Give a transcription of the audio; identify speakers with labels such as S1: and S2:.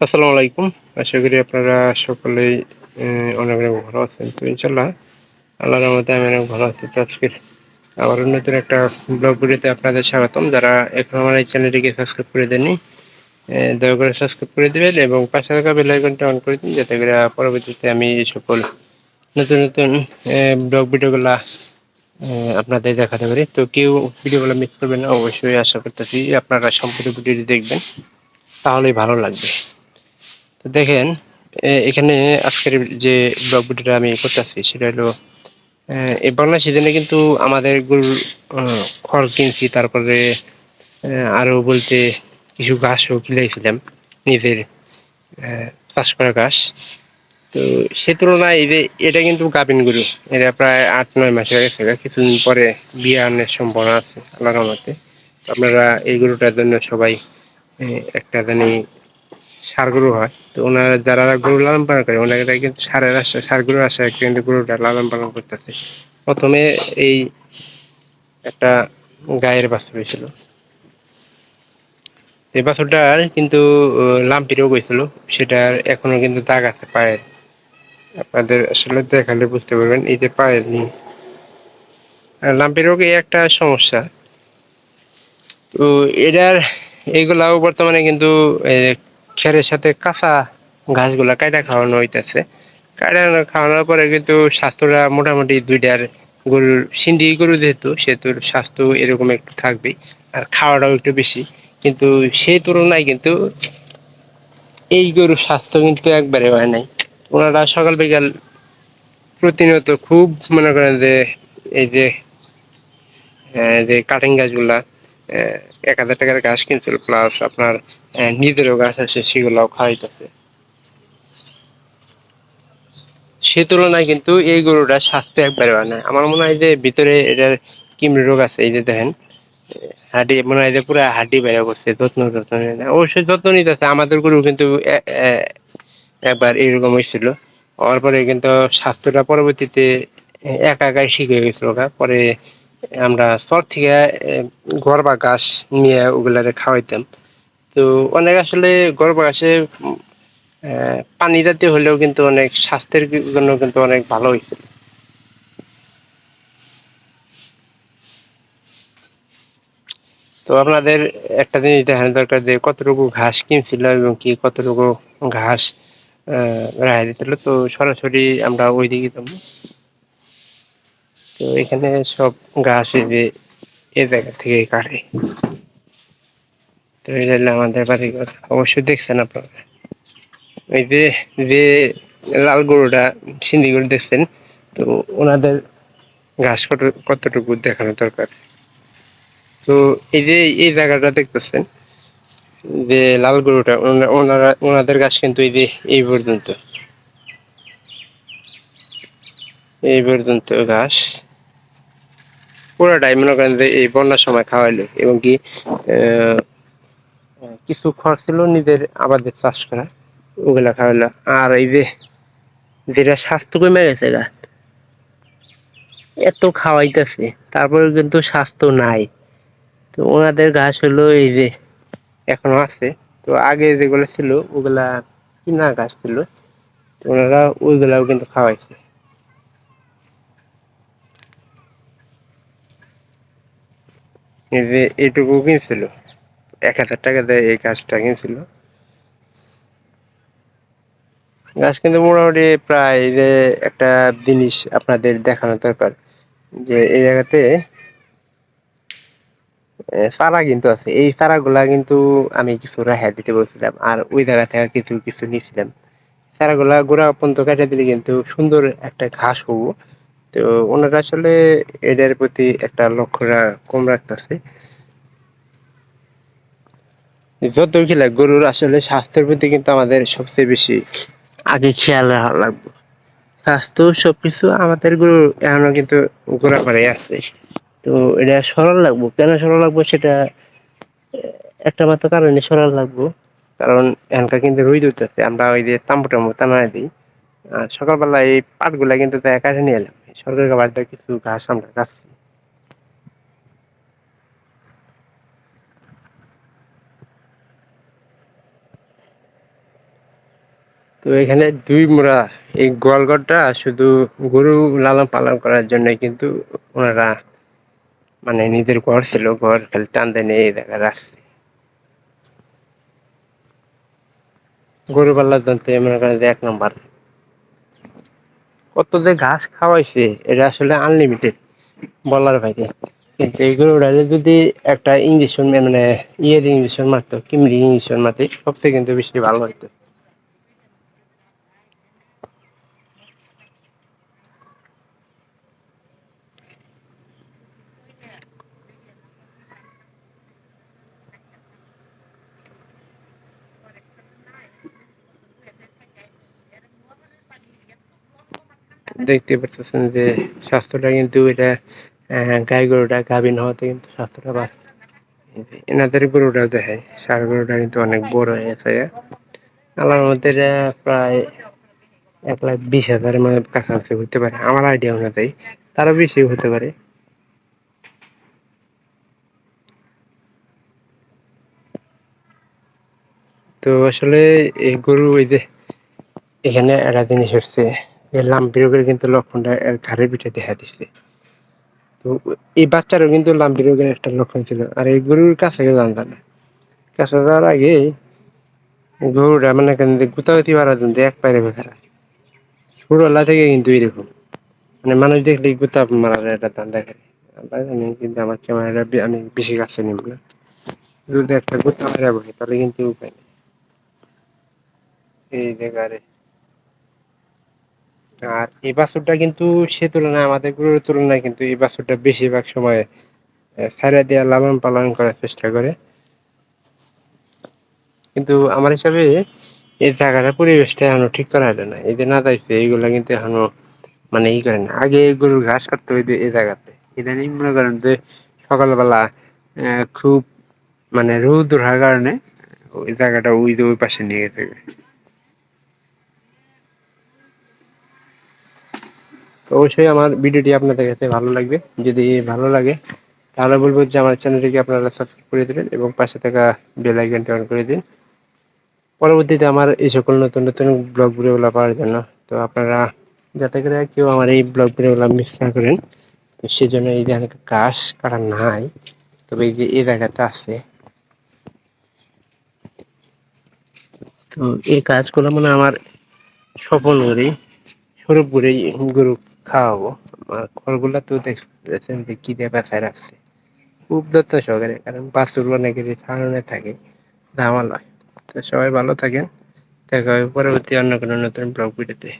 S1: আসসালামু আলাইকুম। আশা করি আপনারা সকলেই অনেক, অনেক ভালো আছেন। তো ইনশাআল্লাহ আল্লাহর রহমতে আমি অনেক ভালো আছি। তো আজকের আবারও নতুন একটা ব্লগ ভিডিওতে আপনাদের স্বাগতম। যারা এখনো আমার এই চ্যানেলটিকে সাবস্ক্রাইব করে দেননি, দয়া করে সাবস্ক্রাইব করে দিবেন এবং পাশে থাকা বেল আইকনটা অন করে দিন যাতে করে পরবর্তীতে আমি এই সকল নতুন, নতুন ব্লগ ভিডিওগুলা আপনাদের দেখাতে পারি। তো কেউ ভিডিওগুলো মিস করবেন না। অবশ্যই আশা করতেছি আপনারা সম্পূর্ণ ভিডিওটি দেখবেন। তাহলেই ভালো লাগবে। তো দেখেন এখানে আজকের যে ব্লগ ভিডিওটা আমি করতেছি সেটা হলো এই বাংলা সিজনে কিন্তু আমাদের গরুর খড় কিনছি, তারপরে আরো বলতে কিছু ঘাসও কিনেছিলাম নিজের চাষ করা ঘাস। তো সে তুলনায় এই যে এটা কিন্তু গাভিন গরু, এটা প্রায় 8-9 মাস হয়ে গেছে, কিছুদিন পরে বিয়ে আনার সম্ভাবনা আছে আল্লাহর রহমতে। আপনারা এই গরুটার জন্য সবাই একটা জানি ষাঁড় গরু হয়। তো ওনারা যারা গরু লালন পালন করে ওনারা কিন্তু ষাঁড় গরুর আশায় কিন্তু গরুটা লালন পালন করতেছে। প্রথমে এই একটা গায়ের বাছুর হয়েছিল। এই বাছুরটার কিন্তু লাম্পি রোগ হয়েছিল, সেটার এখনো কিন্তু দাগ আছে পায়ের। আপনাদের আসলে দেখালে বুঝতে পারবেন এই যে পায়ের লাম্পি রোগ এই একটা সমস্যা। তো এটার এইগুলাও বর্তমানে কিন্তু খেরের সাথে কাঁচা ঘাসগুলা কাইটা খাওয়ানো হইতেছে। কাইটা খাওয়ানোর পরে কিন্তু স্বাস্থ্যটা মোটামুটি দুইটার গরুর সিন্ধি গরু যেহেতু সেহেতু স্বাস্থ্য এরকম একটু থাকবেই, আর খাওয়াটাও একটু বেশি। কিন্তু সেই তুলনায় কিন্তু এই গরুর স্বাস্থ্য কিন্তু একবারে হয় নাই। ওনারা সকাল বিকাল প্রতিনিয়ত খুব মনে করেন যে এই যে কাটিং গাছগুলা 1,000 টাকার ঘাস কিনছিল, প্লাস আপনার নিজেরও গাছ আছে সেগুলাও খাওয়াইতেছে। সে তুলনায় কিন্তু এই গরুটার স্বাস্থ্য একবারে হয় না। আমার মনে হয় যে ভিতরে এটার কৃমি রোগ আছে। এই যে দেখেন হাড্ডি মনে হয় যে পুরো হাড্ডি বেড়ে বসছে, যত্ন নেয় না। অবশ্যই যত্ন নিতেছে। আমাদের গরু কিন্তু একবার এরকম হয়েছিল, হওয়ার পরে কিন্তু স্বাস্থ্যটা পরবর্তীতে একা একাই শিখে গেছিল গা। পরে আমরা চর থেকে ঘর বা ঘাস নিয়ে ওগুলারে খাওয়াইতাম। তো অনেক আসলে ঘর বা ঘাসে পানি জাতীয় হলেও কিন্তু অনেক স্বাস্থ্যের জন্য কিন্তু অনেক ভালো হয়েছিল। তো আপনাদের একটা জিনিস দেখানো দরকার যে কতটুকু ঘাস কিনছিল এবং কি কতটুকু ঘাস রেহাই দিছিল। তো সরাসরি আমরা ওইদিকে যাবো। তো এখানে সব ঘাস এই যে এ জায়গা থেকে কাটে। তো এই হলো আমাদের বাড়িঘর, অবশ্যই দেখছেন আপনারা। ওই যে যে লাল গরুটা সিন্ধি গরু দেখছেন, তো ওনাদের ঘাস কতটুকু দেখানো দরকার। তো এই যে এই জায়গাটা দেখতেছেন যে লাল গরুটা, ওনাদের ঘাস কিন্তু এই যে এই পর্যন্ত ঘাস পুরোটাই মনে করেন যে এই বন্যার সময় খাওয়াইলো, এবং কি আহ, কিছু খড় ছিল নিজের আবাদের চাষ করা, ওগুলা খাওয়াইলো। আর এই যে যেটা স্বাস্থ্য কমে গেছে গা, এত খাওয়াইতেছে তারপরে কিন্তু স্বাস্থ্য নাই। তো ওনাদের ঘাস হলো এই যে এখনো আছে। তো আগে যেগুলো ছিল ওগুলা কিনা ঘাস ছিল, তো ওনারা ওইগুলাও কিন্তু খাওয়াইছে। এই যে এইটুকু কিনছিল, 1,000 টাকা দেয় এই ঘাসটা কিনছিল। ঘাস কিন্তু মোটামুটি প্রায় এই যে একটা জিনিস আপনাদের দেখানো দরকার যে এই জায়গাতে চারা কিন্তু আছে। এই চারাগুলা কিন্তু আমি কিছু রেহাই দিতে বলছিলাম, আর ওই জায়গা থেকে কিছু কিছু নিয়েছিলাম। চারাগুলা গোড়া পর্যন্ত কেটে দিলে কিন্তু সুন্দর একটা ঘাস হবো। তো ওনারা আসলে এটার প্রতি একটা লক্ষ্য কম রাখতেছে। যত খেলা গরুর আসলে স্বাস্থ্যের প্রতি কিন্তু আমাদের সবচেয়ে বেশি আগে খেয়াল রাখা লাগবে। স্বাস্থ্য সবকিছু আমাদের গরু এখনো কিন্তু গোড়াপাড়ায় আছে। তো এটা সরল লাগবো, কেন সরল লাগবো সেটা একটা মাত্র কারণে সরল লাগবো, কারণ এখানকার কিন্তু রোদ উঠতেছে। আমরা ওই যে তাম্বু টাম্বু টানায় দিই, আর সকালবেলা এই পাটগুলা কিন্তু তাই কাটে নিয়ে এলাম। সরকারি খাবার কিছু ঘাস আমরা কাটছি। তো এখানে দুই মোড়া এই গোয়ালঘরটা শুধু গরু লালন পালন করার জন্য কিন্তু ওনারা মানে নিজের ঘর ছিল, ঘর খালি টান দেয় এই জায়গায় রাখছে। গরু পাল্লার জন্য মনে করেন যে 1 নম্বর। কত যে ঘাস খাওয়াইছে এটা আসলে আনলিমিটেড বলার বাইরে। কিন্তু এই গরুটা যদি একটা ইঞ্জেকশন মানে ইয়ের ইঞ্জেকশন মারতো, কিমরি ইঞ্জেকশন মারতে সবথেকে কিন্তু বেশি ভালো হতো। দেখতে পাচ্ছেন যে স্বাস্থ্যটা কিন্তু এটা গাই গরুটা গাভিন হওয়াতে কিন্তু স্বাস্থ্যটা ভালো। এনাদের গরুটা দেখে ষাঁড় গরুটা কিন্তু অনেক বড় হয়ে গেছে। আল্লাহর মধ্যে এটা প্রায় 1,20,000 মানে কাছাকাছি হতে পারে আমার আইডিয়া অনুযায়ী, তারও বেশি হতে পারে। তো আসলে এই গরু ওই যে এখানে একটা জিনিস হচ্ছে যে লাম্পি রোগের কিন্তু লক্ষণটা এর ঘাড়ের পিঠে দেখা দিচ্ছে। তো এই বাচ্চারও কিন্তু লাম্পি রোগের একটা লক্ষণ ছিল, আর এই গরুর কাছে কেউ জানতো না। কাছে যাওয়ার আগে গরুটা মানে কেন গুতাগুতি মারার জন্য এক পায়ে ফেলা, ছোটবেলা থেকে কিন্তু এরকম মানে মানুষ দেখলেই গুতা মারার একটা ধান্দা করে। আল্লাহ জানে, কিন্তু আমার ক্যামেরাটা আমি বেশি কাছে নিব না। যদি একটা গুতা মারা বসে তাহলে কিন্তু উপায় নেই। এই জায়গায় আর এই বাছুরটা কিন্তু সে তুলনায় আমাদের গরুর তুলনায় কিন্তু এই বাছুরটা বেশিরভাগ সময় ছাইড়া দিয়া লালন পালন করার চেষ্টা করে। কিন্তু আমার হিসাবে এই জায়গাটার পরিবেশটা এখনো ঠিক করা হলো না। এই যে না যাইছে এইগুলা কিন্তু এখনো মানে ই করে না। আগে গরুর ঘাস কাটতে হইতো এই জায়গাতে, ইদানিং মনে করেন যে সকালবেলা খুব মানে রোদ ওঠার কারণে ওই জায়গাটা ওই যে ওই পাশে নিয়ে গেছে। তো অবশ্যই আমার ভিডিওটি আপনাদের কাছে ভালো লাগবে। যদি ভালো লাগে তাহলে বলবো যে আমার চ্যানেলটিকে আপনারা সাবস্ক্রাইব করে দিবেন এবং পাশে থাকা বেল আইকনটি অন করে দিন পরবর্তীতে আমার এই সকল নতুন নতুন ব্লগ ভিডিওগুলো পাওয়ার জন্য। তো আপনারা যাতে করে কেউ আমার এই ব্লগ ভিডিওগুলো মিস না করেন, তো সেজন্য এই যে ঘাস কাটা নাই, তবে এই যে এই জায়গাতে আছে। তো এই কাজগুলো মানে আমার স্বপন করি স্বরূপ করেই গরু খাওয়াবো। আর খড়গুলা তো দেখছেন যে কি দিয়ে বাছায় রাখছে খুব যত্ন সহকারে, কারণ বাছুর অনেকে যে ছাড়নে থাকে ধামাল হয়। তো সবাই ভালো থাকেন, দেখা হবে পরবর্তী অন্য কোনো নতুন ব্লগ ভিডিওতে।